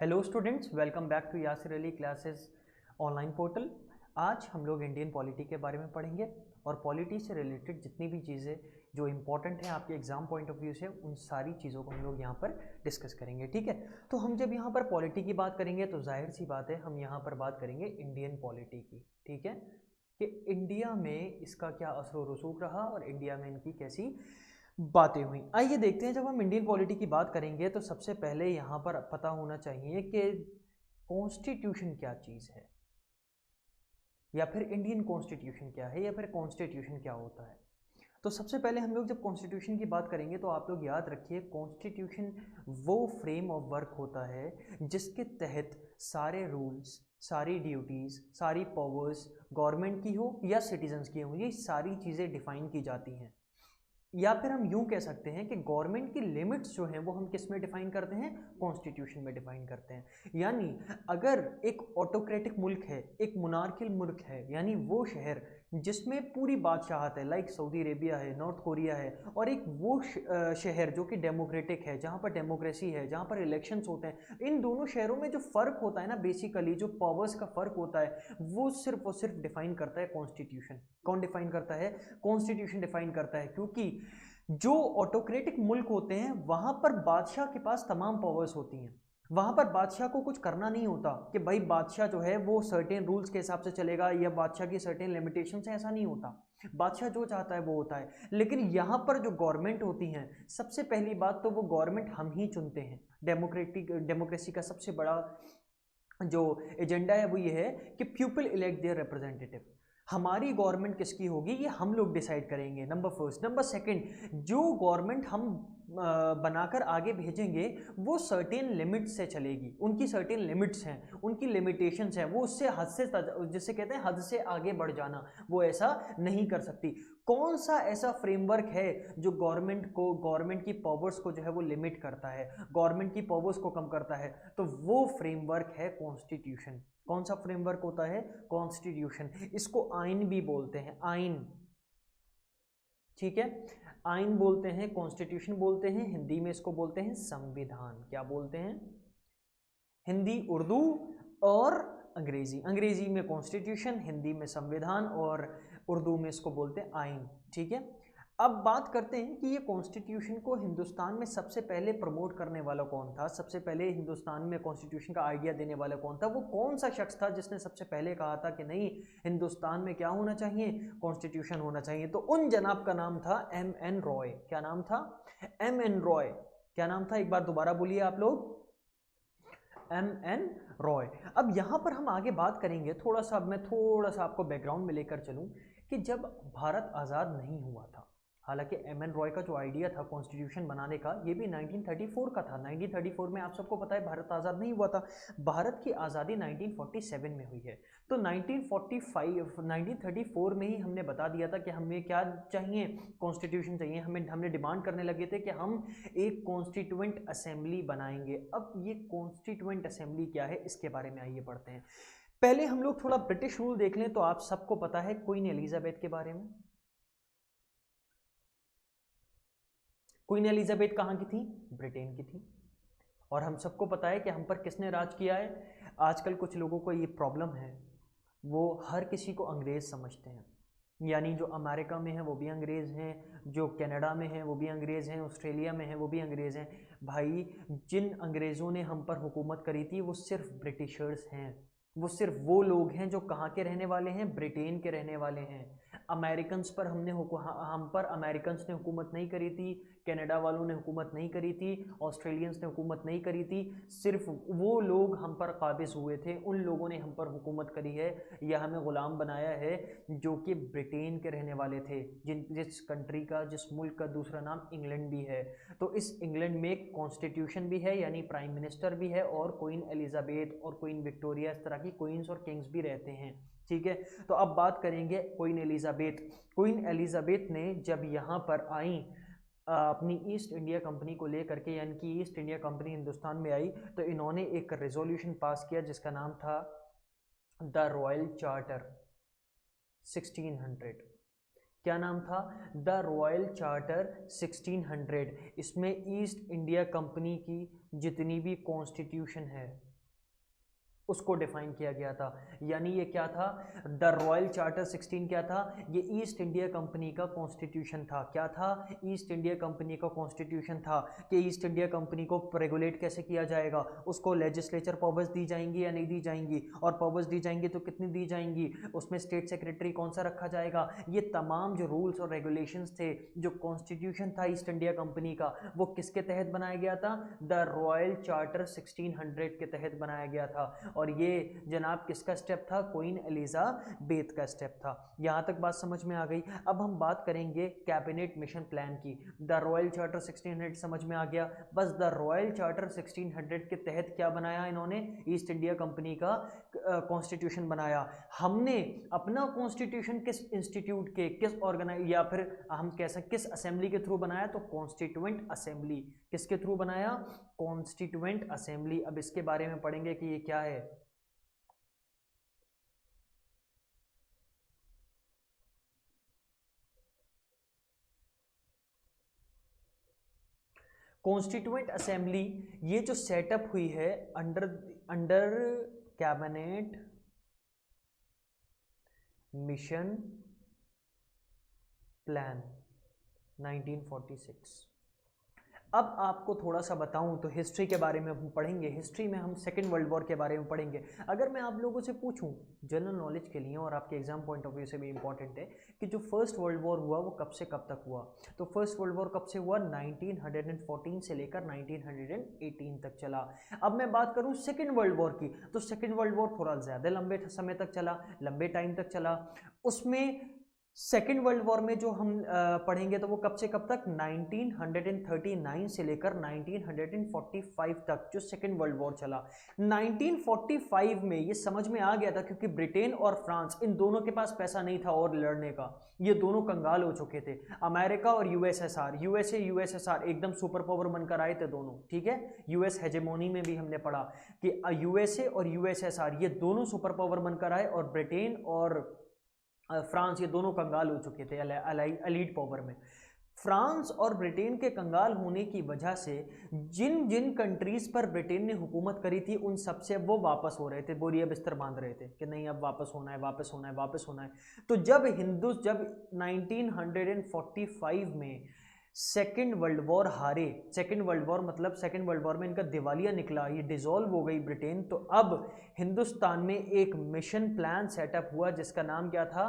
Hello students, welcome back to Yasir Ali classes online portal. आज हम लोग इंडियन पॉलिटी के बारे में पढ़ेंगे और पॉलिटी से रिलेटेड जितनी भी चीज़ें जो इम्पोर्टेंट हैं आपके एग्जाम पॉइंट ऑफ व्यू से, उन सारी चीज़ों को हम लोग यहाँ पर डिस्कस करेंगे। ठीक है, तो हम जब यहाँ पर पॉलिटी की बात करेंगे तो जाहिर सी बात है हम यहाँ पर बात करेंगे इंडियन पॉलिटी की। ठीक है, कि इंडिया में इसका क्या असर व रसूख रहा और इंडिया में इनकी कैसी बातें हुई। आइए देखते हैं, जब हम इंडियन पॉलिटी की बात करेंगे तो सबसे पहले यहाँ पर पता होना चाहिए कि कॉन्स्टिट्यूशन क्या चीज़ है, या फिर इंडियन कॉन्स्टिट्यूशन क्या है, या फिर कॉन्स्टिट्यूशन क्या होता है। तो सबसे पहले हम लोग जब कॉन्स्टिट्यूशन की बात करेंगे तो आप लोग याद रखिए, कॉन्स्टिट्यूशन वो फ्रेम ऑफ वर्क होता है जिसके तहत सारे रूल्स, सारी ड्यूटीज़, सारी पावर्स गवर्नमेंट की हो या सिटीजन्स की हो, ये सारी चीज़ें डिफाइन की जाती हैं। या फिर हम यूं कह सकते हैं कि गवर्नमेंट की लिमिट्स जो हैं वो हम किस में डिफाइन करते हैं, कॉन्स्टिट्यूशन में डिफाइन करते हैं। यानी अगर एक ऑटोक्रेटिक मुल्क है, एक मोनार्कियल मुल्क है, यानी वो शहर जिसमें पूरी बादशाहत है, लाइक सऊदी अरेबिया है, नॉर्थ कोरिया है, और एक वो शहर जो कि डेमोक्रेटिक है, जहाँ पर डेमोक्रेसी है, जहाँ पर इलेक्शंस होते हैं, इन दोनों शहरों में जो फ़र्क होता है ना, बेसिकली जो पावर्स का फ़र्क होता है वो सिर्फ डिफाइन करता है कॉन्स्टिट्यूशन। कौन डिफाइन करता है? कॉन्स्टिट्यूशन डिफाइन करता है, क्योंकि जो ऑटोक्रेटिक मुल्क होते हैं वहां पर बादशाह के पास तमाम पावर्स होती हैं। वहां पर बादशाह को कुछ करना नहीं होता कि भाई बादशाह जो है वो सर्टेन रूल्स के हिसाब से चलेगा या बादशाह की सर्टेन लिमिटेशन से, ऐसा नहीं होता। बादशाह जो चाहता है वो होता है। लेकिन यहाँ पर जो गवर्नमेंट होती हैं, सबसे पहली बात तो वो गवर्नमेंट हम ही चुनते हैं। डेमोक्रेसी का सबसे बड़ा जो एजेंडा है वो ये है कि पीपल इलेक्ट देयर रिप्रेजेंटेटिव। हमारी गवर्नमेंट किसकी होगी ये हम लोग डिसाइड करेंगे, नंबर फर्स्ट। नंबर सेकंड, जो गवर्नमेंट हम बनाकर आगे भेजेंगे वो सर्टेन लिमिट्स से चलेगी। उनकी सर्टेन लिमिट्स हैं, उनकी लिमिटेशंस हैं, वो उससे हद से, जिसे कहते हैं हद से आगे बढ़ जाना, वो ऐसा नहीं कर सकती। कौन सा ऐसा फ्रेमवर्क है जो गवर्नमेंट की पावर्स को जो है वो लिमिट करता है, गवर्नमेंट की पावर्स को कम करता है? तो वो फ्रेमवर्क है कॉन्स्टिट्यूशन। कौन सा फ्रेमवर्क होता है? कॉन्स्टिट्यूशन। इसको आइन भी बोलते हैं, आइन। ठीक है, आइन बोलते हैं, कॉन्स्टिट्यूशन बोलते हैं, हिंदी में इसको बोलते हैं संविधान। क्या बोलते हैं? हिंदी, उर्दू और अंग्रेजी। अंग्रेजी में कॉन्स्टिट्यूशन, हिंदी में संविधान और उर्दू में इसको बोलते हैं आइन। ठीक है, अब बात करते हैं कि ये कॉन्स्टिट्यूशन को हिंदुस्तान में सबसे पहले प्रमोट करने वाला कौन था, सबसे पहले हिंदुस्तान में कॉन्स्टिट्यूशन का आइडिया देने वाला कौन था, वो कौन सा शख्स था जिसने सबसे पहले कहा था कि नहीं, हिंदुस्तान में क्या होना चाहिए, कॉन्स्टिट्यूशन होना चाहिए। तो उन जनाब का नाम था M.N. रॉय। क्या नाम था? M.N. रॉय। क्या नाम था? एक बार दोबारा बोलिए आप लोग, M.N. रॉय। अब यहां पर हम आगे बात करेंगे थोड़ा सा, अब मैं थोड़ा सा आपको बैकग्राउंड में लेकर चलूं कि जब भारत आज़ाद नहीं हुआ था, हालांकि M.N. रॉय का जो आइडिया था कॉन्स्टिट्यूशन बनाने का, ये भी 1934 का था। 1934 में आप सबको पता है भारत आज़ाद नहीं हुआ था, भारत की आज़ादी 1947 में हुई है। तो 1934 में ही हमने बता दिया था कि हमें क्या चाहिए, कॉन्स्टिट्यूशन चाहिए। हमने डिमांड करने लगे थे कि हम एक कॉन्स्टिट्यूएंट असेंबली बनाएंगे। अब ये कॉन्स्टिट्यूएंट असेंबली क्या है, इसके बारे में आइए पढ़ते हैं। पहले हम लोग थोड़ा ब्रिटिश रूल देख लें। तो आप सबको पता है क्वीन एलिजाबेथ के बारे में। क्वीन एलिजाबेथ कहाँ की थी? ब्रिटेन की थी। और हम सबको पता है कि हम पर किसने राज किया है। आजकल कुछ लोगों को ये प्रॉब्लम है, वो हर किसी को अंग्रेज समझते हैं। यानी जो अमेरिका में है वो भी अंग्रेज़ हैं, जो कनाडा में है वो भी अंग्रेज़ हैं, ऑस्ट्रेलिया में है वो भी अंग्रेज़ हैं। भाई, जिन अंग्रेज़ों ने हम पर हुकूमत करी थी वो सिर्फ ब्रिटिशर्स हैं। वो सिर्फ वो लोग हैं जो कहाँ के रहने वाले हैं, ब्रिटेन के रहने वाले हैं। अमेरिकन्स पर हम पर अमेरिकन्स ने हुकूमत नहीं करी थी, कनाडा वालों ने हुकूमत नहीं करी थी, ऑस्ट्रेलियंस ने हुकूमत नहीं करी थी। सिर्फ वो लोग हम पर काबिज हुए थे, उन लोगों ने हम पर हुकूमत करी है या हमें ग़ुलाम बनाया है, जो कि ब्रिटेन के रहने वाले थे। जिस कंट्री का, जिस मुल्क का दूसरा नाम इंग्लैंड भी है। तो इस इंग्लैंड में एक कॉन्स्टिट्यूशन भी है, यानी प्राइम मिनिस्टर भी है, और क्वीन एलिजाबेथ और क्वीन विक्टोरिया, इस तरह की क्वींस और किंग्स भी रहते हैं। ठीक है, तो अब बात करेंगे क्वीन एलिजाबेथ। क्वीन एलिजाबेथ ने जब यहाँ पर आई अपनी ईस्ट इंडिया कंपनी को लेकर के, यानी कि ईस्ट इंडिया कंपनी हिंदुस्तान में आई, तो इन्होंने एक रेजोल्यूशन पास किया जिसका नाम था द रॉयल चार्टर 1600। क्या नाम था? The royal charter 1600। इसमें ईस्ट इंडिया कंपनी की जितनी भी कॉन्स्टिट्यूशन है, उसको डिफाइन किया गया था। यानी ये क्या था, द रॉयल चार्टर 16 क्या था, ये ईस्ट इंडिया कंपनी का कॉन्स्टिट्यूशन था। क्या था, ईस्ट इंडिया कंपनी का कॉन्स्टिट्यूशन था कि ईस्ट इंडिया कंपनी को रेगुलेट कैसे किया जाएगा, उसको लेजिस्लेचर पावर्स दी जाएंगी या नहीं दी जाएंगी, और पावर्स दी जाएंगी तो कितनी दी जाएंगी, उसमें स्टेट सेक्रेटरी कौन सा रखा जाएगा, ये तमाम जो रूल्स और रेगुलेशंस थे, जो कॉन्स्टिट्यूशन था ईस्ट इंडिया कंपनी का, वो किसके तहत बनाया गया था, द रॉयल चार्टर 1600 के तहत बनाया गया था। और ये जनाब किसका स्टेप था, क्वीन एलिजाबेथ का स्टेप था। यहां तक बात समझ में आ गई। अब हम बात करेंगे कैबिनेट मिशन प्लान की। द रॉयल चार्टर 1600 समझ में आ गया, बस द रॉयल चार्टर 1600 के तहत क्या बनाया इन्होंने, ईस्ट इंडिया कंपनी का कॉन्स्टिट्यूशन बनाया। हमने अपना कॉन्स्टिट्यूशन किस इंस्टीट्यूट के, किस ऑर्गेनाइज, या फिर हम कह सकते किस असेंबली के थ्रू बनाया, तो कॉन्स्टिट्यूएंट असेंबली। किसके थ्रू बनाया, कॉन्स्टिट्यूएंट असेंबली। अब इसके बारे में पढ़ेंगे कि ये क्या है। कॉन्स्टिट्यूएंट असेंबली ये जो सेटअप हुई है अंडर कैबिनेट मिशन प्लान 1946। अब आपको थोड़ा सा बताऊं तो हिस्ट्री के बारे में हम पढ़ेंगे। हिस्ट्री में हम सेकेंड वर्ल्ड वॉर के बारे में पढ़ेंगे। अगर मैं आप लोगों से पूछूं जनरल नॉलेज के लिए और आपके एग्जाम पॉइंट ऑफ व्यू से भी इंपॉर्टेंट है कि जो फर्स्ट वर्ल्ड वॉर हुआ वो कब से कब तक हुआ, तो फर्स्ट वर्ल्ड वॉर कब से हुआ, 1914 से लेकर 1918 तक चला। अब मैं बात करूं सेकेंड वर्ल्ड वॉर की, तो सेकेंड वर्ल्ड वॉर थोड़ा ज़्यादा लंबे समय तक चला, लंबे टाइम तक चला। उसमें सेकेंड वर्ल्ड वॉर में जो हम पढ़ेंगे तो वो कब से कब तक, 1939 से लेकर 1945 तक जो सेकेंड वर्ल्ड वॉर चला। 1945 में ये समझ में आ गया था क्योंकि ब्रिटेन और फ्रांस इन दोनों के पास पैसा नहीं था और लड़ने का, ये दोनों कंगाल हो चुके थे। अमेरिका और यूएसएसआर, यूएसए यूएसएसआर एकदम सुपर पावर बनकर आए थे दोनों, ठीक है। यूएस हेजेमोनी में भी हमने पढ़ा कि यूएसए और यूएसएसआर ये दोनों सुपर पावर बनकर आए, और ब्रिटेन और फ्रांस ये दोनों कंगाल हो चुके थे एलीट पावर में। फ्रांस और ब्रिटेन के कंगाल होने की वजह से जिन जिन कंट्रीज पर ब्रिटेन ने हुकूमत करी थी उन सबसे अब वो वापस हो रहे थे, बोरिया बिस्तर बांध रहे थे कि नहीं अब वापस होना है, वापस होना है, वापस होना है। तो जब 1945 में सेकेंड वर्ल्ड वॉर हारे, सेकेंड वर्ल्ड वॉर मतलब सेकेंड वर्ल्ड वॉर में इनका दिवालिया निकला, ये डिसॉल्व हो गई ब्रिटेन, तो अब हिंदुस्तान में एक मिशन प्लान सेटअप हुआ जिसका नाम क्या था,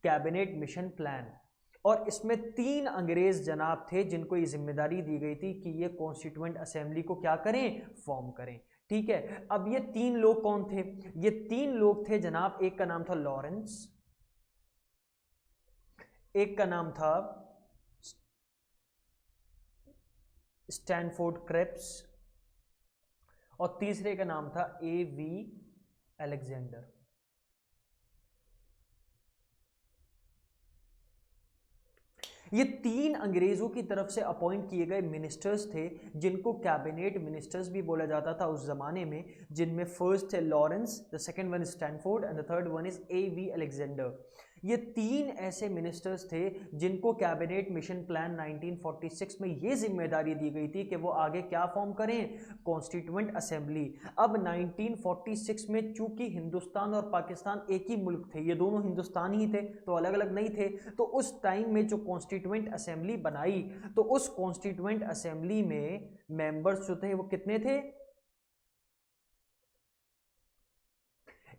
कैबिनेट मिशन प्लान। और इसमें 3 अंग्रेज जनाब थे जिनको ये जिम्मेदारी दी गई थी कि ये कॉन्स्टिट्यूएंट असेंबली को क्या करें, फॉर्म करें, ठीक है। अब ये 3 लोग कौन थे, ये 3 लोग थे जनाब, एक का नाम था लॉरेंस, एक का नाम था स्टैनफोर्ड क्रेप्स, और तीसरे का नाम था A.V. अलेक्जेंडर। ये 3 अंग्रेजों की तरफ से अपॉइंट किए गए मिनिस्टर्स थे जिनको कैबिनेट मिनिस्टर्स भी बोला जाता था उस जमाने में, जिनमें फर्स्ट है Lawrence, the second one is Stanford and the third one is A.V. Alexander. ये 3 ऐसे मिनिस्टर्स थे जिनको कैबिनेट मिशन प्लान 1946 में ये जिम्मेदारी दी गई थी कि वो आगे क्या फॉर्म करें, कॉन्स्टिट्यूएंट असेंबली। अब 1946 में चूंकि हिंदुस्तान और पाकिस्तान एक ही मुल्क थे, ये दोनों हिंदुस्तान ही थे तो अलग अलग नहीं थे, तो उस टाइम में जो कॉन्स्टिट्यूएंट असेंबली बनाई तो उस कॉन्स्टिट्यूएंट असेंबली में मेंबर्स जो थे वो कितने थे,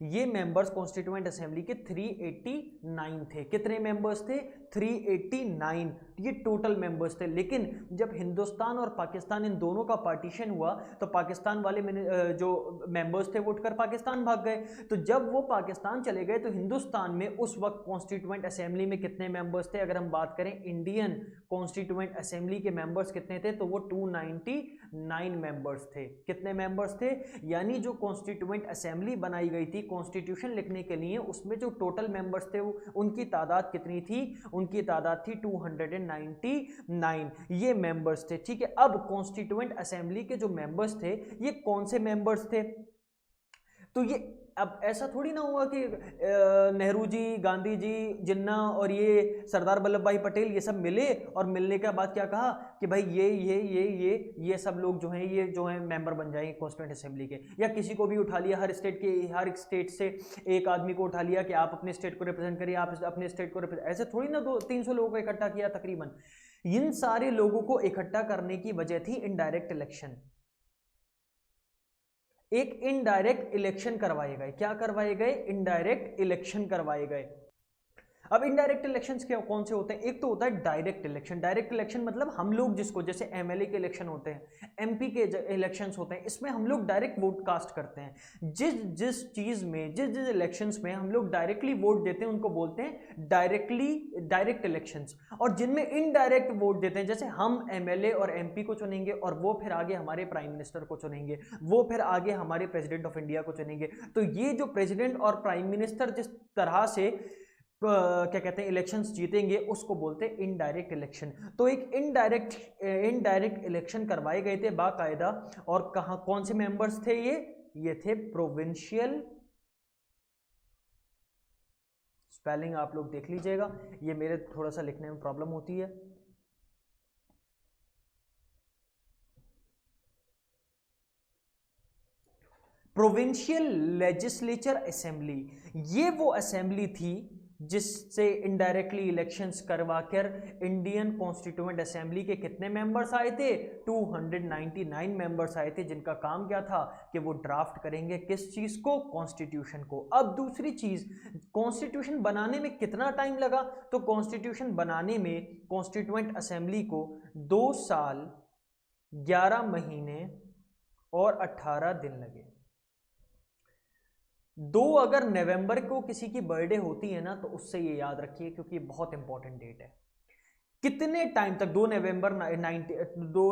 ये मेंबर्स कॉन्स्टिट्यूएंट असेंबली के 389 थे। कितने मेंबर्स थे, 389, ये टोटल मेंबर्स थे। लेकिन जब हिंदुस्तान और पाकिस्तान इन दोनों का पार्टीशन हुआ तो पाकिस्तान वाले जो मेंबर्स थे वो उठकर पाकिस्तान भाग गए। तो जब वो पाकिस्तान चले गए तो हिंदुस्तान में उस वक्त कॉन्स्टिट्यूएंट असेंबली में कितने मेंबर्स थे, अगर हम बात करें इंडियन कॉन्स्टिट्यूएंट असेंबली के मेंबर्स कितने थे, तो वो 299 मेंबर्स थे। कितने मेंबर्स थे, यानी जो कॉन्स्टिट्यूएंट असेंबली बनाई गई थी कॉन्स्टिट्यूशन लिखने के लिए, उसमें जो टोटल मेंबर्स थे उनकी तादाद कितनी थी, उनकी तादाद थी 299, ये मेंबर्स थे, ठीक है। अब कॉन्स्टिट्यूएंट असेंबली के जो मेंबर्स थे ये कौन से मेंबर्स थे, तो ये अब ऐसा थोड़ी ना हुआ कि नेहरू जी, गांधी जी, जिन्ना और ये सरदार वल्लभ भाई पटेल ये सब मिले और मिलने के बाद क्या कहा कि भाई ये सब लोग जो हैं ये जो हैं मेंबर बन जाएंगे कॉन्स्टिट्यूएंट असेंबली के, या किसी को भी उठा लिया, हर स्टेट से एक आदमी को उठा लिया कि आप अपने स्टेट को रिप्रेजेंट करिए, आप अपने स्टेट को रिप्रेजेंट, ऐसे थोड़ी ना 200-300 लोगों को इकट्ठा किया तकरीबन। इन सारे लोगों को इकट्ठा करने की वजह थी इनडायरेक्ट इलेक्शन। एक इनडायरेक्ट इलेक्शन करवाए गए। क्या करवाए गए? इनडायरेक्ट इलेक्शन करवाए गए। अब इनडायरेक्ट इलेक्शंस क्या कौन से होते हैं? एक तो होता है डायरेक्ट इलेक्शन। डायरेक्ट इलेक्शन मतलब हम लोग जिसको, जैसे एमएलए के इलेक्शन होते हैं, एमपी के इलेक्शंस होते हैं, इसमें हम लोग डायरेक्ट वोट कास्ट करते हैं। जिस चीज में, जिस इलेक्शंस में हम लोग डायरेक्टली वोट देते हैं उनको बोलते हैं डायरेक्ट इलेक्शंस। और जिनमें इनडायरेक्ट वोट देते हैं, जैसे हम एमएलए और एमपी को चुनेंगे और वो फिर आगे हमारे प्राइम मिनिस्टर को चुनेंगे, वो फिर आगे हमारे प्रेसिडेंट ऑफ इंडिया को चुनेंगे। तो ये जो प्रेसिडेंट और प्राइम मिनिस्टर जिस तरह से क्या कहते हैं इलेक्शंस जीतेंगे उसको बोलते हैं इनडायरेक्ट इलेक्शन। तो एक इनडायरेक्ट इलेक्शन करवाए गए थे बाकायदा। और कहां, कौन से मेंबर्स थे ये थे प्रोविंशियल, स्पेलिंग आप लोग देख लीजिएगा, ये मेरे थोड़ा सा लिखने में प्रॉब्लम होती है। प्रोविंशियल लेजिस्लेचर असेंबली, ये वो असेंबली थी जिससे इनडायरेक्टली इलेक्शंस करवाकर इंडियन कॉन्स्टिट्यूएंट असेंबली के कितने मेंबर्स आए थे? 299 मेंबर्स आए थे, जिनका काम क्या था कि वो ड्राफ्ट करेंगे किस चीज को? कॉन्स्टिट्यूशन को। अब दूसरी चीज, कॉन्स्टिट्यूशन बनाने में कितना टाइम लगा? तो कॉन्स्टिट्यूशन बनाने में कॉन्स्टिट्यूएंट असेंबली को 2 साल 11 महीने और 18 दिन लगे। 2 अगर नवंबर को किसी की बर्थडे होती है ना, तो उससे ये याद रखिए, क्योंकि बहुत इंपॉर्टेंट डेट है। कितने टाइम तक? 2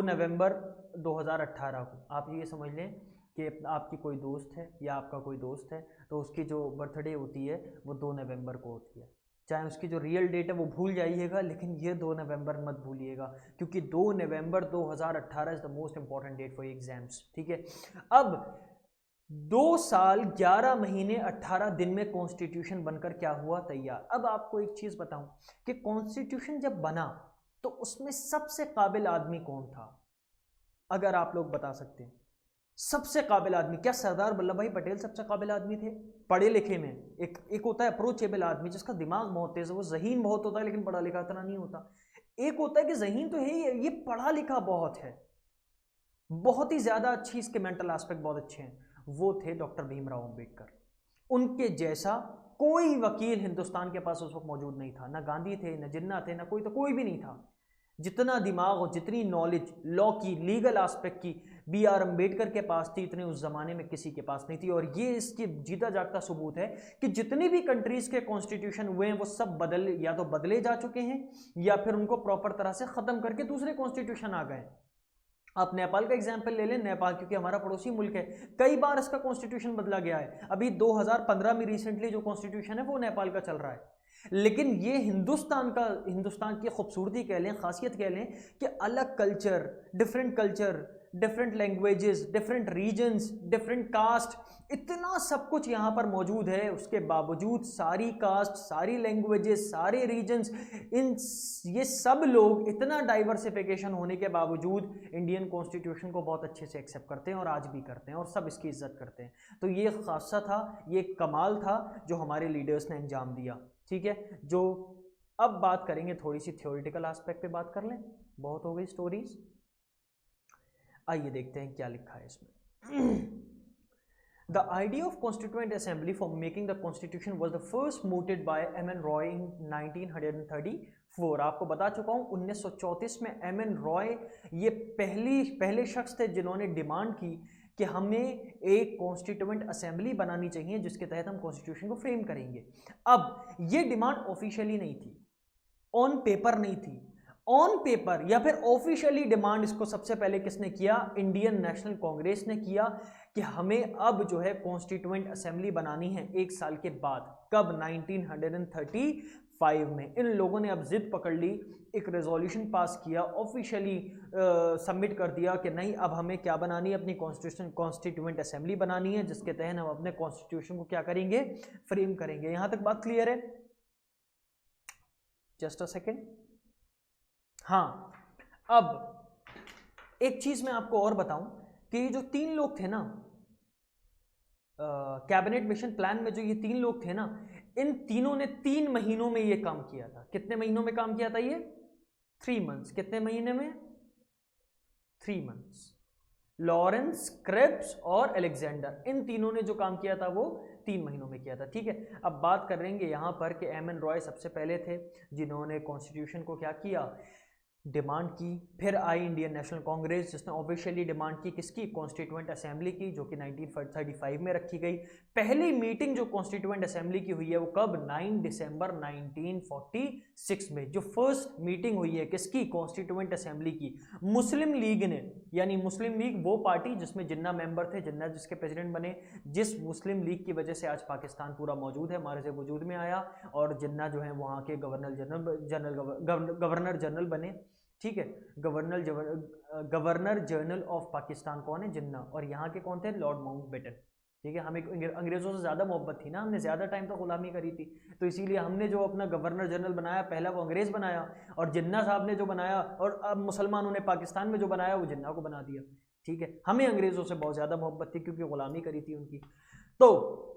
नवंबर 2018 को आप ये समझ लें कि आपकी कोई दोस्त है या आपका कोई दोस्त है, तो उसकी जो बर्थडे होती है वो 2 नवंबर को होती है। चाहे उसकी जो रियल डेट है वो भूल जाइएगा, लेकिन ये 2 नवंबर मत भूलिएगा, क्योंकि 2 November 2018 is the most important date for exams. ठीक है। अब 2 साल 11 महीने 18 दिन में कॉन्स्टिट्यूशन बनकर क्या हुआ? तैयार। अब आपको एक चीज बताऊं कि कॉन्स्टिट्यूशन जब बना तो उसमें सबसे काबिल आदमी कौन था? अगर आप लोग बता सकते हैं सबसे काबिल आदमी, क्या सरदार वल्लभ भाई पटेल सबसे काबिल आदमी थे? पढ़े लिखे में एक होता है अप्रोचेबल आदमी जिसका दिमाग बहुत तेज है, वो ज़हीन बहुत होता है लेकिन पढ़ा लिखा इतना नहीं होता। एक होता है कि ज़हीन तो है, ये पढ़ा लिखा बहुत है, बहुत ही ज्यादा अच्छी, इसके मेंटल एस्पेक्ट बहुत अच्छे हैं। वो थे डॉक्टर भीमराव अंबेडकर। उनके जैसा कोई वकील हिंदुस्तान के पास उस वक्त मौजूद नहीं था। ना गांधी थे, ना जिन्ना थे, ना कोई, तो कोई भी नहीं था। जितना दिमाग और जितनी नॉलेज लॉ की, लीगल एस्पेक्ट की बी आर अम्बेडकर के पास थी, इतने उस जमाने में किसी के पास नहीं थी। और ये इसकी जीता जागता सबूत है कि जितनी भी कंट्रीज के कॉन्स्टिट्यूशन हुए हैं वो सब या तो बदले जा चुके हैं या फिर उनको प्रॉपर तरह से खत्म करके दूसरे कॉन्स्टिट्यूशन आ गए। आप नेपाल का एग्जाम्पल ले लें, नेपाल क्योंकि हमारा पड़ोसी मुल्क है, कई बार इसका कॉन्स्टिट्यूशन बदला गया है। अभी 2015 में रिसेंटली जो कॉन्स्टिट्यूशन है वो नेपाल का चल रहा है। लेकिन ये हिंदुस्तान की खूबसूरती कह लें, खासियत कह लें कि अलग culture, different languages, different regions, different caste, इतना सब कुछ यहाँ पर मौजूद है। उसके बावजूद सारी कास्ट, सारी लैंग्वेजेस, सारे रीजन्स, ये सब लोग इतना डाइवर्सिफिकेशन होने के बावजूद इंडियन कॉन्स्टिट्यूशन को बहुत अच्छे से एक्सेप्ट करते हैं और आज भी करते हैं और सब इसकी इज्जत करते हैं। तो ये खासा था, ये कमाल था जो हमारे लीडर्स ने अंजाम दिया। ठीक है। जो अब बात करेंगे, थोड़ी सी थ्योरेटिकल एस्पेक्ट पे बात कर लें, बहुत हो गई स्टोरीज। आइए देखते हैं क्या लिखा है इसमें। The idea of Constituent Assembly for making the Constitution was the first mooted by M.N. Roy in 1934। आपको बता चुका हूँ 1934 में M.N. रॉय ये पहले शख्स थे जिन्होंने डिमांड की कि हमें एक कॉन्स्टिट्यूएंट असेंबली बनानी चाहिए जिसके तहत हम कॉन्स्टिट्यूशन को फ्रेम करेंगे। अब ये डिमांड ऑफिशियली नहीं थी, ऑन पेपर नहीं थी, ऑन पेपर या फिर ऑफिशियली डिमांड इसको सबसे पहले किसने किया? इंडियन नेशनल कांग्रेस ने किया कि हमें अब जो है कॉन्स्टिट्यूएंट असेंबली बनानी है 1 साल के बाद। कब? 1935 में। इन लोगों ने अब जिद पकड़ ली, एक रेजोल्यूशन पास किया, ऑफिशियली सबमिट कर दिया कि नहीं, अब हमें क्या बनानी है? अपनी कॉन्स्टिट्यूएंट असेंबली बनानी है, जिसके तहत हम अपने कॉन्स्टिट्यूशन को क्या करेंगे? फ्रेम करेंगे। यहां तक बात क्लियर है? Just a second. हाँ, अब एक चीज मैं आपको और बताऊं कि ये जो 3 लोग थे ना कैबिनेट मिशन प्लान में, जो ये 3 लोग थे ना, इन तीनों ने 3 महीनों में ये काम किया था। कितने महीनों में काम किया था ये? 3 मंथ्स। कितने महीने में? 3 मंथ्स। लॉरेंस, क्रिप्स और अलेक्जेंडर, इन तीनों ने जो काम किया था वो 3 महीनों में किया था। ठीक है, अब बात करेंगे यहां पर कि एम एन रॉय सबसे पहले थे जिन्होंने कॉन्स्टिट्यूशन को क्या किया? डिमांड की। फिर आई इंडियन नेशनल कांग्रेस, जिसने ऑफिशियली डिमांड की किसकी? कॉन्स्टिट्यूएंट असेंबली की, जो कि 1935 में रखी गई। पहली मीटिंग जो कॉन्स्टिट्यूएंट असेंबली की हुई है वो कब? 9 दिसंबर 1946 में। जो फर्स्ट मीटिंग हुई है किसकी? कॉन्स्टिट्यूएंट असेंबली की। मुस्लिम लीग ने, यानी मुस्लिम लीग वो पार्टी जिसमें जिन्ना मेंबर थे, जिन्ना जिसके प्रेसिडेंट बने, जिस मुस्लिम लीग की वजह से आज पाकिस्तान पूरा मौजूद है, हमारे से वजूद में आया, और जिन्ना जो है वहाँ के गवर्नर जनरल बने। ठीक है, गवर्नर जनरल ऑफ पाकिस्तान कौन है? जिन्ना। और यहाँ के कौन थे? Lord Mountbatten. ठीक है, हमें अंग्रेजों से ज़्यादा मोहब्बत थी ना, हमने ज़्यादा टाइम तक गुलामी करी थी, तो इसीलिए हमने जो अपना गवर्नर जनरल बनाया पहला वो अंग्रेज़ बनाया, और जिन्ना साहब ने जो बनाया, और अब मुसलमानों ने पाकिस्तान में जो बनाया वो जिन्ना को बना दिया। ठीक है, हमें अंग्रेज़ों से बहुत ज़्यादा मोहब्बत थी क्योंकि गुलामी करी थी उनकी। तो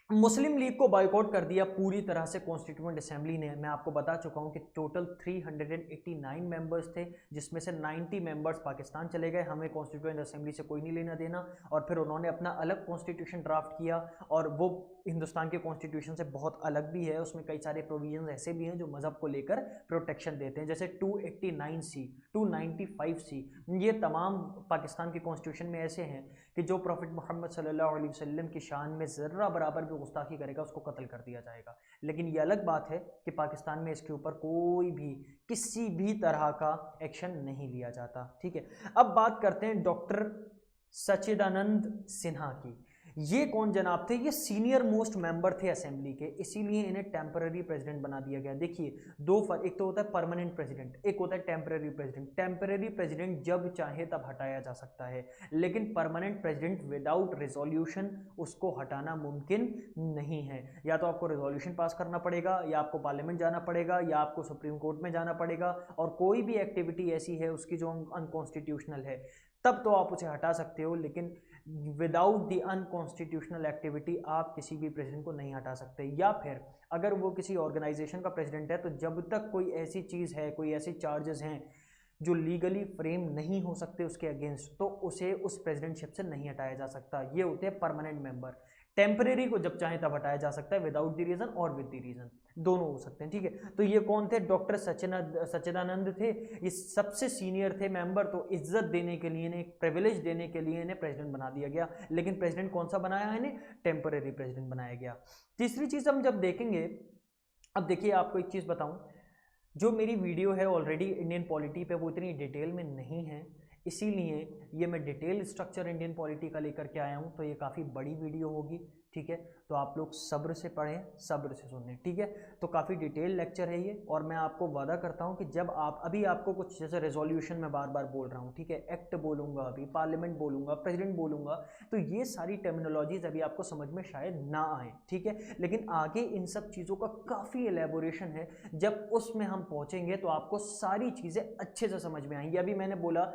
मुस्लिम लीग को बॉयकॉट कर दिया पूरी तरह से कॉन्स्टिट्यूएंट असेंबली ने। मैं आपको बता चुका हूं कि टोटल 389 मेंबर्स थे, जिसमें से 90 मेंबर्स पाकिस्तान चले गए, हमें कॉन्स्टिट्यूएंट असेंबली से कोई नहीं लेना देना। और फिर उन्होंने अपना अलग कॉन्स्टिट्यूशन ड्राफ्ट किया, और वो हिंदुस्तान के कॉन्स्टिट्यूशन से बहुत अलग भी है। उसमें कई सारे प्रोविजन ऐसे भी हैं जो मजहब को लेकर प्रोटेक्शन देते हैं, जैसे 289C, 295C, ये तमाम पाकिस्तान के कॉन्स्टिट्यूशन में ऐसे हैं कि जो प्रॉफिट मोहम्मद सल्लल्लाहु अलैहि वसल्लम की शान में ज़र्रा बराबर भी गुस्ताखी करेगा उसको कत्ल कर दिया जाएगा। लेकिन ये अलग बात है कि पाकिस्तान में इसके ऊपर कोई भी किसी भी तरह का एक्शन नहीं लिया जाता। ठीक है, अब बात करते हैं डॉक्टर सच्चिदानंद सिन्हा की। ये कौन जनाब थे? ये सीनियर मोस्ट मेंबर थे असेंबली के, इसीलिए इन्हें टेम्पररी प्रेसिडेंट बना दिया गया। देखिए दो फर्क, एक तो होता है परमानेंट प्रेसिडेंट, एक होता है टेम्पररी प्रेसिडेंट। टेम्पररी प्रेसिडेंट जब चाहे तब हटाया जा सकता है, लेकिन परमानेंट प्रेसिडेंट विदाउट रेजोल्यूशन उसको हटाना मुमकिन नहीं है। या तो आपको रेजोल्यूशन पास करना पड़ेगा, या आपको पार्लियामेंट जाना पड़ेगा, या आपको सुप्रीम कोर्ट में जाना पड़ेगा, और कोई भी एक्टिविटी ऐसी है उसकी जो अनकॉन्स्टिट्यूशनल है तब तो आप उसे हटा सकते हो, लेकिन विदाउट द अनकॉन्स्टिट्यूशनल एक्टिविटी आप किसी भी प्रेसिडेंट को नहीं हटा सकते। या फिर अगर वो किसी ऑर्गेनाइजेशन का प्रेसिडेंट है तो जब तक कोई ऐसी चीज़ है, कोई ऐसी चार्जेस हैं जो लीगली फ्रेम नहीं हो सकते उसके अगेंस्ट, तो उसे उस प्रेसिडेंटशिप से नहीं हटाया जा सकता। ये होते हैं परमानेंट मेंबर। टेम्परेरी को जब चाहे तब हटाया जा सकता है, विदाउट द रीजन और विद द रीजन, दोनों हो सकते हैं। ठीक है, तो ये कौन थे? डॉक्टर सच्चिदानंद थे, ये सबसे सीनियर थे मेंबर। तो इज्जत देने के लिए इन्हें, प्रिविलेज देने के लिए इन्हें प्रेसिडेंट बना दिया गया। लेकिन प्रेसिडेंट कौन सा बनाया है? इन्हें टेम्परेरी प्रेसिडेंट बनाया गया। तीसरी चीज हम जब देखेंगे, अब देखिए आपको एक चीज बताऊं, जो मेरी वीडियो है ऑलरेडी इंडियन पॉलिटी पे वो इतनी डिटेल में नहीं है, इसीलिए ये मैं डिटेल स्ट्रक्चर इंडियन पॉलिटी का लेकर के आया हूँ, तो ये काफ़ी बड़ी वीडियो होगी। ठीक है, तो आप लोग सब्र से पढ़ें, सब्र से सुनें। ठीक है, तो काफ़ी डिटेल लेक्चर है ये, और मैं आपको वादा करता हूँ कि जब आप, अभी आपको कुछ जैसे रेजोल्यूशन में बार बार बोल रहा हूँ, ठीक है, एक्ट बोलूँगा, अभी पार्लियामेंट बोलूँगा, प्रेसिडेंट बोलूँगा, तो ये सारी टर्मिनोलॉजीज अभी आपको समझ में शायद ना आए। ठीक है, लेकिन आगे इन सब चीज़ों का काफ़ी एलेबोरेशन है, जब उसमें हम पहुँचेंगे तो आपको सारी चीज़ें अच्छे से समझ में आएंगी। अभी मैंने बोला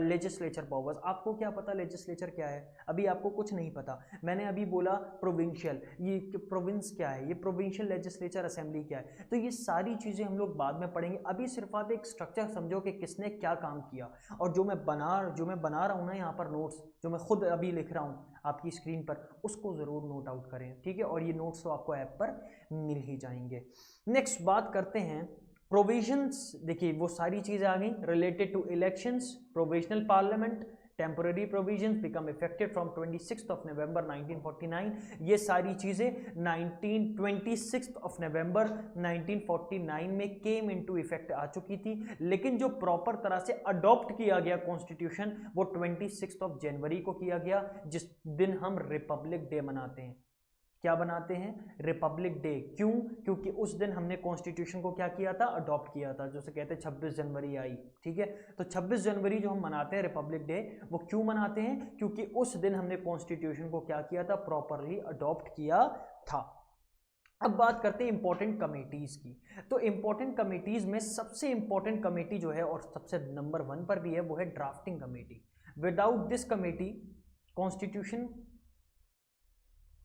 लेजिस्लेचर पावर्स, आपको क्या पता लेजिस्लेचर क्या है? अभी आपको कुछ नहीं पता। मैंने अभी बोला प्रोविंशियल, ये प्रोविंस क्या है, ये प्रोविंशियल लेजिस्लेचर असेंबली क्या है, तो ये सारी चीज़ें हम लोग बाद में पढ़ेंगे। अभी सिर्फ आप एक स्ट्रक्चर समझो कि किसने क्या काम किया, और जो मैं बना रहा हूँ ना यहाँ पर नोट्स, जो मैं खुद अभी लिख रहा हूँ आपकी स्क्रीन पर, उसको ज़रूर नोट आउट करें। ठीक है, और ये नोट्स तो आपको ऐप पर मिल ही जाएंगे। नेक्स्ट बात करते हैं प्रोविजंस। देखिए वो सारी चीज़ें आ गई related to elections, provisional parliament, temporary provisions become effective from 26 of November 1949। ये सारी चीजें 26 ऑफ नवंबर 1949 में केम इनटू इफेक्ट आ चुकी थी, लेकिन जो प्रॉपर तरह से अडॉप्ट किया गया कॉन्स्टिट्यूशन वो 26 ऑफ जनवरी को किया गया, जिस दिन हम रिपब्लिक डे मनाते हैं। क्या बनाते हैं? Republic day. क्यों? क्योंकि उस दिन हमने कॉन्स्टिट्यूशन को क्या किया था? अडॉप्ट किया था, जो से कहते हैं 26 जनवरी आई। ठीक है, तो 26 जनवरी जो हम मनाते हैं रिपब्लिक डे, वो क्यों मनाते हैं? क्योंकि उस दिन हमने कॉन्स्टिट्यूशन को क्या किया था? प्रॉपरली अडॉप्ट किया था। अब बात करते हैं इंपॉर्टेंट कमेटीज की। तो इंपॉर्टेंट कमेटीज में सबसे इंपॉर्टेंट कमेटी जो है और सबसे नंबर 1 पर भी है, वो है drafting committee. Without this committee constitution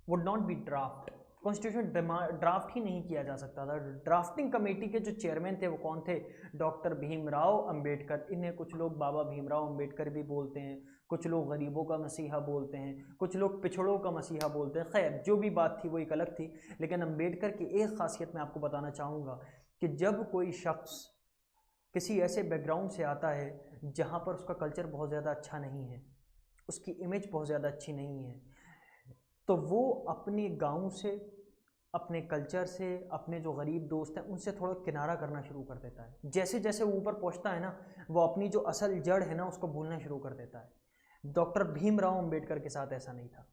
would not be draft, constitution draft ही नहीं किया जा सकता था। ड्राफ्टिंग कमेटी के जो चेयरमैन थे वो कौन थे? डॉक्टर भीमराव अंबेडकर। इन्हें कुछ लोग बाबा भीमराव अंबेडकर भी बोलते हैं, कुछ लोग गरीबों का मसीहा बोलते हैं, कुछ लोग पिछड़ों का मसीहा बोलते हैं। खैर, जो भी बात थी वो एक अलग थी, लेकिन अंबेडकर की एक खासियत मैं आपको बताना चाहूँगा कि जब कोई शख्स किसी ऐसे बैकग्राउंड से आता है जहाँ पर उसका कल्चर बहुत ज़्यादा अच्छा नहीं है, उसकी इमेज बहुत ज़्यादा अच्छी नहीं है, तो वो अपने गांव से, अपने कल्चर से, अपने जो गरीब दोस्त हैं उनसे थोड़ा किनारा करना शुरू कर देता है। जैसे जैसे ऊपर पहुंचता है ना, वो अपनी जो असल जड़ है ना उसको भूलना शुरू कर देता है। डॉक्टर भीमराव अंबेडकर के साथ ऐसा नहीं था।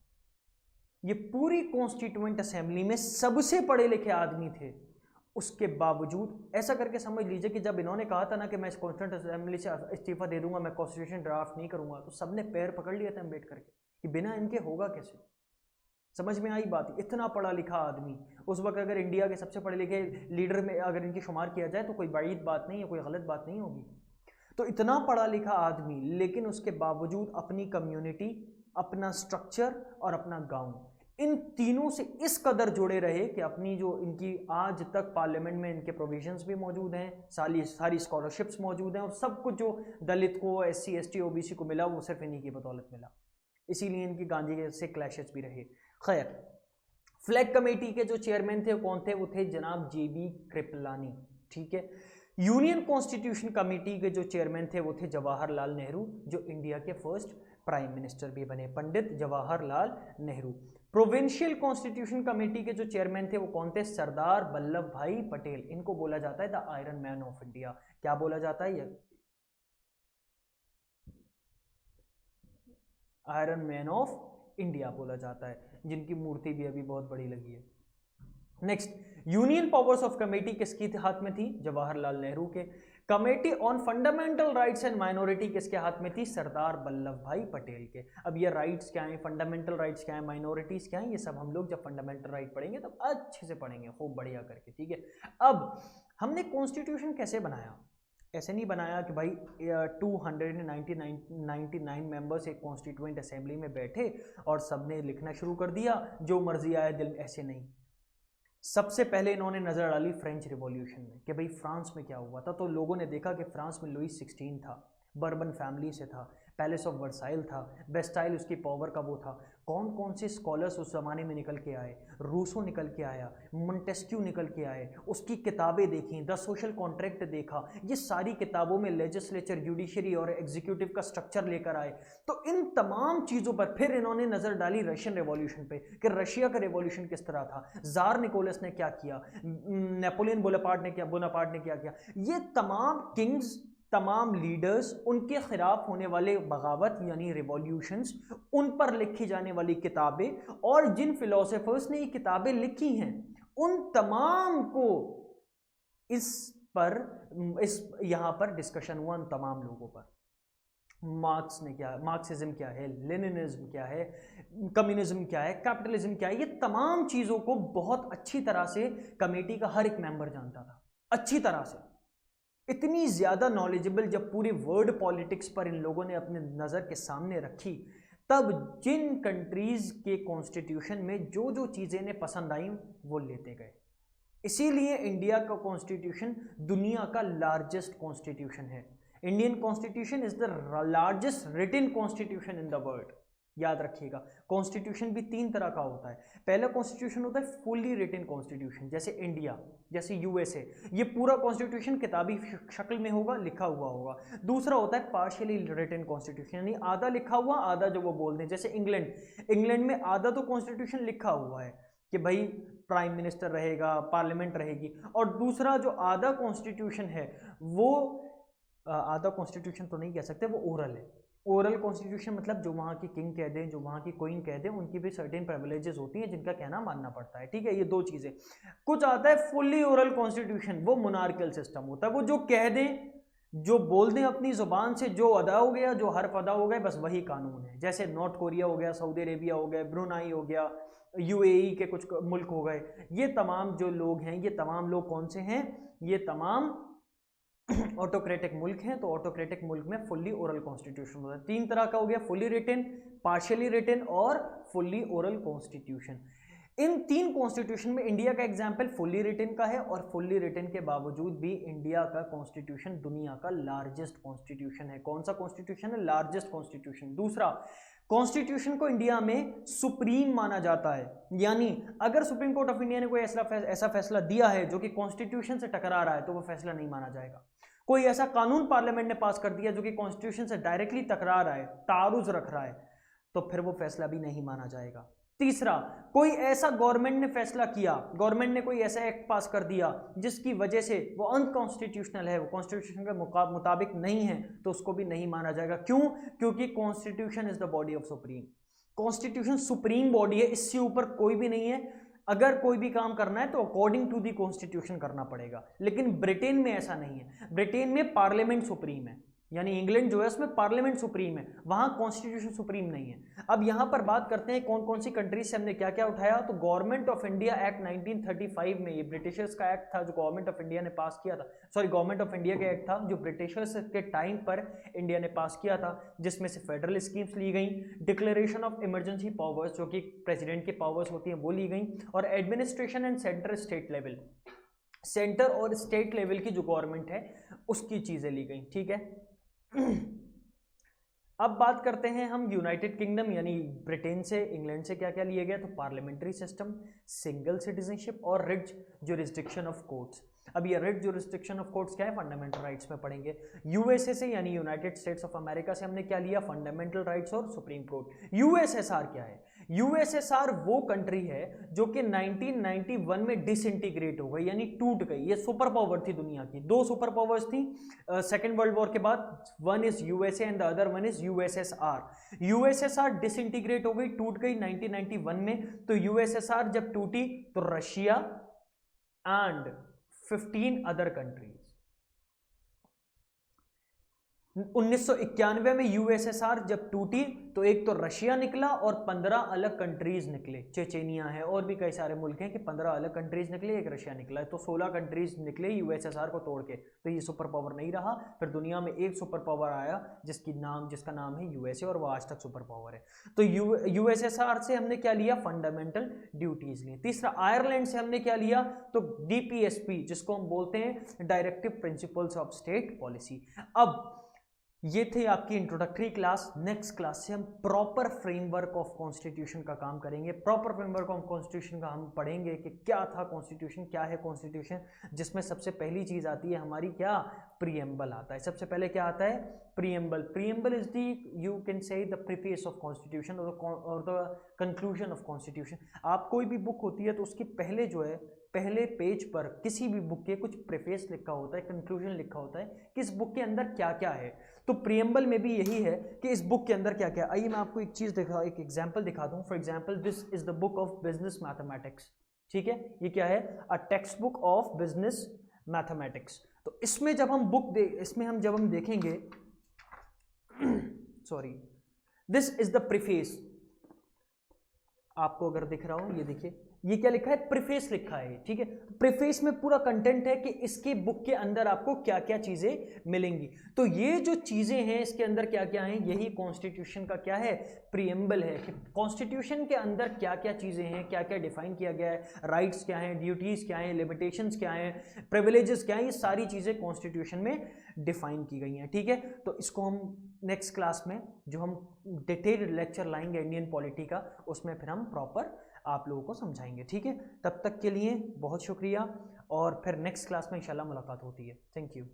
ये पूरी कॉन्स्टिट्यूएंट असेंबली में सबसे पढ़े लिखे आदमी थे, उसके बावजूद ऐसा करके समझ लीजिए कि जब इन्होंने कहा था ना कि मैं इस कॉन्स्टिट्यूएंट असेंबली से इस्तीफा दे दूंगा, मैं कॉन्स्टिट्यूशन ड्राफ्ट नहीं करूंगा, तो सबने पैर पकड़ लिए थे अंबेडकर के कि बिना इनके होगा कैसे। समझ में आई बात? इतना पढ़ा लिखा आदमी उस वक्त अगर इंडिया के सबसे पढ़े लिखे लीडर में अगर इनकी शुमार किया जाए तो कोई बड़ी बात नहीं है, कोई गलत बात नहीं होगी। तो इतना पढ़ा लिखा आदमी, लेकिन उसके बावजूद अपनी कम्युनिटी, अपना स्ट्रक्चर और अपना गांव, इन तीनों से इस कदर जुड़े रहे कि अपनी जो इनकी आज तक पार्लियामेंट में इनके प्रोविजंस भी मौजूद हैं, सारी स्कॉलरशिप्स मौजूद हैं, और सब कुछ जो दलित को, SC ST OBC को मिला वो सिर्फ इन्हीं की बदौलत मिला। इसीलिए इनकी गांधी से क्लैशेस भी रहे। खैर, फ्लैग कमेटी के जो चेयरमैन थे कौन थे? वो थे जनाब JB कृपलानी। ठीक है। यूनियन कॉन्स्टिट्यूशन कमेटी के जो चेयरमैन थे वो थे जवाहरलाल नेहरू, जो इंडिया के फर्स्ट प्राइम मिनिस्टर भी बने, Pandit Jawaharlal Nehru. Provincial constitution committee के जो चेयरमैन थे वो कौन थे? सरदार वल्लभ भाई पटेल। इनको बोला जाता है the iron man of India. क्या बोला जाता है? आयरन मैन ऑफ इंडिया बोला जाता है, जिनकी मूर्ति भी अभी बहुत बड़ी लगी है। Next, union powers of committee किसके हाथ में थी? जवाहरलाल नेहरू के। Committee on fundamental rights and minority किसके हाथ में थी? सरदार वल्लभ भाई पटेल के। अब ये राइट्स क्या हैं, फंडामेंटल राइट्स क्या है, माइनॉरिटीज क्या है, ये सब हम लोग जब फंडामेंटल राइट पढ़ेंगे तब अच्छे से पढ़ेंगे, खूब बढ़िया करके। ठीक है। अब हमने कॉन्स्टिट्यूशन कैसे बनाया? ऐसे नहीं बनाया कि भाई 299 मेंबर्स एक कॉन्स्टिट्यूएंट असेंबली में बैठे और सबने लिखना शुरू कर दिया जो मर्जी आया दिल। ऐसे नहीं। सबसे पहले इन्होंने नजर डाली फ्रेंच रिवॉल्यूशन में कि भाई फ्रांस में क्या हुआ था। तो लोगों ने देखा कि फ्रांस में लुई 16 था, बर्बन फैमिली से था, पैलेस ऑफ वर्साइल था, बेस्टाइल उसकी पावर का वो था। कौन कौन से स्कॉलर्स उस ज़माने में निकल के आए? रूसो निकल के आया, मोंटेस्क्यू निकल के आए, उसकी किताबें देखी, द सोशल कॉन्ट्रैक्ट देखा। ये सारी किताबों में लेजिस्लेचर, जुडिशरी और एग्जीक्यूटिव का स्ट्रक्चर लेकर आए। तो इन तमाम चीज़ों पर फिर इन्होंने नज़र डाली रशियन रेवोल्यूशन पे कि रशिया का रेवोल्यूशन किस तरह था, जार निकोलस ने क्या किया, नेपोलियन बोनापार्ट ने क्या किया। ये तमाम किंग्स, तमाम लीडर्स, उनके खिलाफ होने वाले बगावत यानी रिवॉल्यूशंस, उन पर लिखी जाने वाली किताबें, और जिन फिलोसोफर्स ने ये किताबें लिखी हैं उन तमाम को यहाँ पर डिस्कशन हुआ, उन तमाम लोगों पर। मार्क्स ने क्या, मार्क्सिज्म क्या है, लेनिनिज्म क्या है, कम्युनिज्म क्या है, कैपिटलिज्म क्या है, ये तमाम चीज़ों को बहुत अच्छी तरह से कमेटी का हर एक मेंबर जानता था, अच्छी तरह से। इतनी ज़्यादा नॉलेजेबल जब पूरी वर्ल्ड पॉलिटिक्स पर इन लोगों ने अपने नज़र के सामने रखी, तब जिन कंट्रीज़ के कॉन्स्टिट्यूशन में जो जो चीज़ें इन्हें पसंद आई वो लेते गए। इसीलिए इंडिया का कॉन्स्टिट्यूशन दुनिया का लार्जेस्ट कॉन्स्टिट्यूशन है। Indian constitution is the largest written constitution in the world. याद रखिएगा। कॉन्स्टिट्यूशन भी 3 तरह का होता है। पहला कॉन्स्टिट्यूशन होता है फुल्ली रिटन कॉन्स्टिट्यूशन, जैसे इंडिया, जैसे यूएसए, ये पूरा कॉन्स्टिट्यूशन किताबी शक्ल में होगा, लिखा हुआ होगा। दूसरा होता है पार्शियली रिटन कॉन्स्टिट्यूशन, यानी आधा लिखा हुआ आधा जो वो बोल दें, जैसे इंग्लैंड में आधा तो कॉन्स्टिट्यूशन लिखा हुआ है कि भाई प्राइम मिनिस्टर रहेगा, पार्लियामेंट रहेगी, और दूसरा जो आधा कॉन्स्टिट्यूशन है वो आधा कॉन्स्टिट्यूशन तो नहीं कह सकते, वो ओरल है। ओरल कॉन्स्टिट्यूशन मतलब जो वहाँ की किंग कह दें, जो वहाँ की क्वीन कह दें, उनकी भी सर्टेन प्रिविलेजेस होती हैं जिनका कहना मानना पड़ता है, ठीक है। ये 2 चीज़ें। कुछ आता है फुल्ली ओरल कॉन्स्टिट्यूशन, वो मोनार्कियल सिस्टम होता है, वो जो कह दें, जो बोल दें अपनी जुबान से, जो अदा हो गया, जो हर्फ अदा हो गए, बस वही कानून है। जैसे नॉर्थ कोरिया हो गया, सऊदी अरेबिया हो गया, ब्रुनाई हो गया, यूएई के कुछ मुल्क हो गए, ये तमाम जो लोग हैं, ये तमाम लोग कौन से हैं, ये तमाम ऑटोक्रेटिक मुल्क हैं। तो ऑटोक्रेटिक मुल्क में फुल्ली ओरल कॉन्स्टिट्यूशन होता है। 3 तरह का हो गया, फुल्ली रिटन, पार्शियली रिटन और फुल्ली ओरल कॉन्स्टिट्यूशन। इन 3 कॉन्स्टिट्यूशन में इंडिया का एग्जाम्पल फुल्ली रिटन का है, और फुल्ली रिटन के बावजूद भी इंडिया का कॉन्स्टिट्यूशन दुनिया का लार्जेस्ट कॉन्स्टिट्यूशन है। कौन सा कॉन्स्टिट्यूशन है? Largest constitution. दूसरा, कॉन्स्टिट्यूशन को इंडिया में सुप्रीम माना जाता है, यानी अगर सुप्रीम कोर्ट ऑफ इंडिया ने कोई ऐसा फैसला दिया है जो कि कॉन्स्टिट्यूशन से टकरा रहा है तो वो फैसला नहीं माना जाएगा। कोई ऐसा कानून पार्लियामेंट ने पास कर दिया जो कि कॉन्स्टिट्यूशन से डायरेक्टली टकरा रहा है, तारुज रख रहा है, तो फिर वो फैसला भी नहीं माना जाएगा। तीसरा, कोई ऐसा गवर्नमेंट ने फैसला किया, गवर्नमेंट ने कोई ऐसा एक्ट पास कर दिया जिसकी वजह से वो अनकॉन्स्टिट्यूशनल है, वो कॉन्स्टिट्यूशन के मुताबिक नहीं है, तो उसको भी नहीं माना जाएगा। क्यों? क्योंकि constitution is the body of supreme. Constitution supreme body है, इससे ऊपर कोई भी नहीं है। अगर कोई भी काम करना है तो अकॉर्डिंग टू दी कॉन्स्टिट्यूशन करना पड़ेगा। लेकिन ब्रिटेन में ऐसा नहीं है। ब्रिटेन में पार्लियामेंट सुप्रीम है, यानी इंग्लैंड जो है उसमें पार्लियामेंट सुप्रीम है, वहां कॉन्स्टिट्यूशन सुप्रीम नहीं है। अब यहां पर बात करते हैं कौन कौन सी कंट्रीज से हमने क्या क्या उठाया। तो गवर्नमेंट ऑफ इंडिया एक्ट 1935 में, ये ब्रिटिशर्स का एक्ट था जो गवर्नमेंट ऑफ इंडिया ने पास किया था, सॉरी गवर्नमेंट ऑफ इंडिया का एक्ट था जो ब्रिटिशर्स के टाइम पर इंडिया ने पास किया था, जिसमें से फेडरल स्कीम्स ली गई, डिक्लेरेशन ऑफ इमरजेंसी पावर्स जो कि प्रेसिडेंट की पावर्स होती हैं वो ली गई, और administration and centre state level, centre और स्टेट लेवल की जो गवर्नमेंट है उसकी चीजें ली गई, ठीक है। अब बात करते हैं हम यूनाइटेड किंगडम यानी ब्रिटेन से, इंग्लैंड से क्या क्या लिए गया। तो पार्लियामेंट्री सिस्टम, सिंगल सिटीजनशिप और रिट ज्यूरिसडिक्शन ऑफ कोर्ट्स। अब ये रिट ज्यूरिसडिक्शन ऑफ कोर्ट्स क्या है, फंडामेंटल राइट्स में पढ़ेंगे। यूएसए से यानी यूनाइटेड स्टेट्स ऑफ अमेरिका से हमने क्या लिया, फंडामेंटल राइट्स और सुप्रीम कोर्ट। यूएसएसआर क्या है? यूएसएसआर वो कंट्री है जो कि 1991 में डिसइंटीग्रेट हो गई, यानी टूट गई। ये सुपर पावर थी दुनिया की, 2 सुपर पावर्स थी सेकेंड वर्ल्ड वॉर के बाद, one is USA and the other one is USSR. USSR disintegrate हो गई, टूट गई 1991 में। तो यूएसएसआर जब टूटी तो रशिया एंड 15 अदर कंट्रीज, 1991 में यूएसएसआर जब टूटी तो एक तो रशिया निकला और 15 अलग कंट्रीज निकले, चेचेनिया है और भी कई सारे मुल्क हैं कि 15 अलग कंट्रीज निकले, एक रशिया निकला, तो 16 कंट्रीज निकले यूएसएसआर को तोड़ के। तो ये सुपर पावर नहीं रहा। फिर दुनिया में एक सुपर पावर आया जिसका नाम है यूएसए, और वो आज तक सुपर पावर है। तो यूएसएसआर से हमने क्या लिया, फंडामेंटल ड्यूटीज ली। तीसरा, आयरलैंड से हमने क्या लिया, तो डीपीएसपी जिसको हम बोलते हैं directive principles of state policy. अब ये थे आपकी इंट्रोडक्टरी क्लास। नेक्स्ट क्लास से हम प्रॉपर फ्रेमवर्क ऑफ कॉन्स्टिट्यूशन का काम करेंगे। प्रॉपर फ्रेमवर्क ऑफ कॉन्स्टिट्यूशन का हम पढ़ेंगे कि क्या था कॉन्स्टिट्यूशन, क्या है कॉन्स्टिट्यूशन, जिसमें सबसे पहली चीज आती है हमारी क्या, प्रीएम्बल आता है। सबसे पहले क्या आता है, preamble. Preamble is the, you can say the preface of constitution और द कंक्लूजन ऑफ कॉन्स्टिट्यूशन। आप कोई भी बुक होती है तो उसके पहले जो है, पहले पेज पर किसी भी बुक के कुछ प्रेफेस लिखा होता है, कंक्लूजन लिखा होता है कि इस बुक के अंदर क्या क्या है। तो प्रीएम्बल में भी यही है कि इस बुक के अंदर क्या क्या। आइए मैं आपको एक चीज दिखा, एक एग्जांपल दिखा दूं। For example, this is the book of business mathematics, ठीक है। ये क्या है, a text book of business mathematics. तो इसमें जब हम जब हम देखेंगे sorry, this is the preface. आपको अगर दिख रहा हो, ये देखिए, ये क्या लिखा है, प्रीफेस लिखा है, ठीक है। प्रीफेस में पूरा कंटेंट है कि इसके बुक के अंदर आपको क्या क्या चीजें मिलेंगी। तो ये जो चीजें हैं इसके अंदर क्या क्या हैं, यही कॉन्स्टिट्यूशन का क्या है, प्रीएम्बल है कि कॉन्स्टिट्यूशन के अंदर क्या क्या चीजें हैं, क्या क्या डिफाइन किया गया है, राइट्स क्या हैं, ड्यूटीज क्या हैं, लिमिटेशंस क्या हैं, प्रिविलेजेस क्या हैं, ये सारी चीजें कॉन्स्टिट्यूशन में डिफाइन की गई हैं, ठीक है। तो इसको हम नेक्स्ट क्लास में जो हम डिटेल्ड लेक्चर लाएंगे इंडियन पॉलिटी का, उसमें फिर हम प्रॉपर आप लोगों को समझाएंगे। ठीक है, तब तक के लिए बहुत शुक्रिया और फिर नेक्स्ट क्लास में इंशाल्लाह मुलाकात होती है। Thank you.